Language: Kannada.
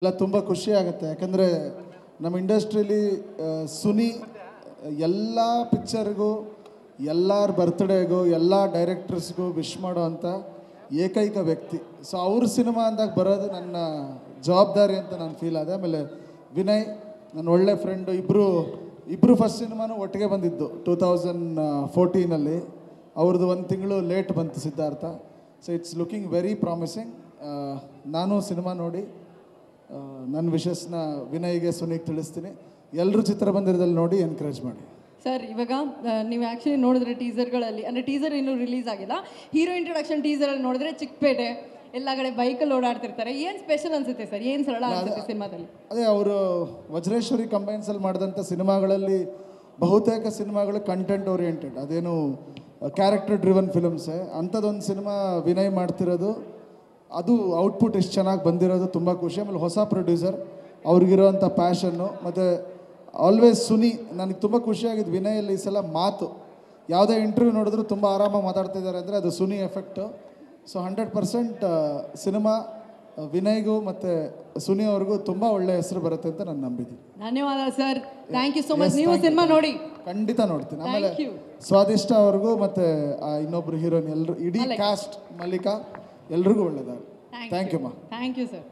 ಎಲ್ಲ ತುಂಬ ಖುಷಿ ಆಗುತ್ತೆ. ಯಾಕಂದರೆ ನಮ್ಮ ಇಂಡಸ್ಟ್ರೀಲಿ ಸುನಿ ಎಲ್ಲ ಪಿಕ್ಚರ್ಗೂ, ಎಲ್ಲರ ಬರ್ತ್ಡೇಗೂ, ಎಲ್ಲ ಡೈರೆಕ್ಟರ್ಸ್ಗೂ ವಿಶ್ ಮಾಡೋ ಅಂಥ ಏಕೈಕ ವ್ಯಕ್ತಿ. ಸೊ ಅವ್ರ ಸಿನಿಮಾ ಅಂದಾಗ ಬರೋದು ನನ್ನ ಜವಾಬ್ದಾರಿ ಅಂತ ನಾನು ಫೀಲ್ ಆದೆ. ಆಮೇಲೆ ವಿನಯ್ ನನ್ನ ಒಳ್ಳೆ ಫ್ರೆಂಡು, ಇಬ್ಬರು ಫಸ್ಟ್ ಸಿನಿಮಾನು ಒಟ್ಟಿಗೆ ಬಂದಿದ್ದು 2014 ಅವ್ರದ್ದು 1 ತಿಂಗಳು ಲೇಟ್ ಬಂತು Siddharth. So it's looking very promising. ನಾನು ಸಿನಿಮಾ ನೋಡಿ ನನ್ನ ವಿಶಸ್ನ ವಿನಯ್ಗೆ ಸುನಿಗೆ ತಿಳಿಸ್ತೀನಿ. ಎಲ್ಲರೂ ಚಿತ್ರಮಂದಿರದಲ್ಲಿ ನೋಡಿ ಎನ್ಕರೇಜ್ ಮಾಡಿ. ಸರ್, ಇವಾಗ ನೀವು ಆ್ಯಕ್ಚುಲಿ ನೋಡಿದ್ರೆ ಟೀಸರ್ಗಳಲ್ಲಿ, ಅಂದರೆ ಟೀಸರ್ ಇನ್ನೂ ರಿಲೀಸ್ ಆಗಿಲ್ಲ, ಹೀರೋ ಇಂಟ್ರೊಡಕ್ಷನ್ ಟೀಸರಲ್ಲಿ ನೋಡಿದ್ರೆ ಚಿಕ್ಕಪೇಟೆ ಎಲ್ಲ ಕಡೆ ಬೈಕಲ್ಲಿ ಓಡಾಡ್ತಿರ್ತಾರೆ. ಏನು ಸ್ಪೆಷಲ್ ಅನಿಸುತ್ತೆ ಸರ್? ಏನು ಸರಳ ಅನಿಸುತ್ತೆ ಸಿನಿಮಾದಲ್ಲಿ? ಅದೇ ಅವರು ವಜ್ರೇಶ್ವರಿ ಕಂಬೈನ್ಸಲ್ಲಿ ಮಾಡಿದಂಥ ಸಿನಿಮಾಗಳಲ್ಲಿ ಬಹುತೇಕ ಸಿನಿಮಾಗಳು ಕಂಟೆಂಟ್ ಓರಿಯೆಂಟೆಡ್, ಅದೇನು ಕ್ಯಾರೆಕ್ಟರ್ ಡ್ರಿವನ್ ಫಿಲಮ್ಸೇ. ಅಂಥದ್ದೊಂದು ಸಿನಿಮಾ ವಿನಯ್ ಮಾಡ್ತಿರೋದು, ಅದು ಔಟ್ಪುಟ್ ಎಷ್ಟು ಚೆನ್ನಾಗಿ ಬಂದಿರೋದು ತುಂಬ ಖುಷಿ. ಆಮೇಲೆ ಹೊಸ ಪ್ರೊಡ್ಯೂಸರ್, ಅವ್ರಿಗಿರೋವಂಥ ಪ್ಯಾಷನ್ನು, ಮತ್ತು ಆಲ್ವೇಸ್ ಸುನಿ. ನನಗೆ ತುಂಬ ಖುಷಿಯಾಗಿದ್ದು ವಿನಯಲ್ಲಿ ಈ ಸಲ ಮಾತು, ಯಾವುದೇ ಇಂಟರ್ವ್ಯೂ ನೋಡಿದ್ರು ತುಂಬ ಆರಾಮಾಗಿ ಮಾತಾಡ್ತಿದ್ದಾರೆ ಅಂದರೆ ಅದು ಸುನಿ ಎಫೆಕ್ಟು. ಸೊ 100% ಸಿನಿಮಾ ವಿನಯ್ಗೂ ಮತ್ತು ಸುನಿ ಅವ್ರಿಗೂ ತುಂಬ ಒಳ್ಳೆಯ ಹೆಸರು ಬರುತ್ತೆ ಅಂತ ನಾನು ನಂಬಿದ್ದೀನಿ. ಧನ್ಯವಾದ sir, thank you so much. ನೀವು ಸಿನಿಮಾ ನೋಡಿ ಖಂಡಿತ ನೋಡ್ತೀನಿ. ಆಮೇಲೆ ಸ್ವಾದಿಷ್ಟ ಅವ್ರಿಗೂ ಮತ್ತು ಇನ್ನೊಬ್ರು ಹೀರೋಯಿನ್, ಎಲ್ಲರೂ, ಇಡೀ ಕ್ಯಾಸ್ಟ್, ಮಲ್ಲಿಕಾ, ಎಲ್ರಿಗೂ ಒಳ್ಳೆಯದಾಗ. ಥ್ಯಾಂಕ್ ಯು ಮಾ. Thank you sir.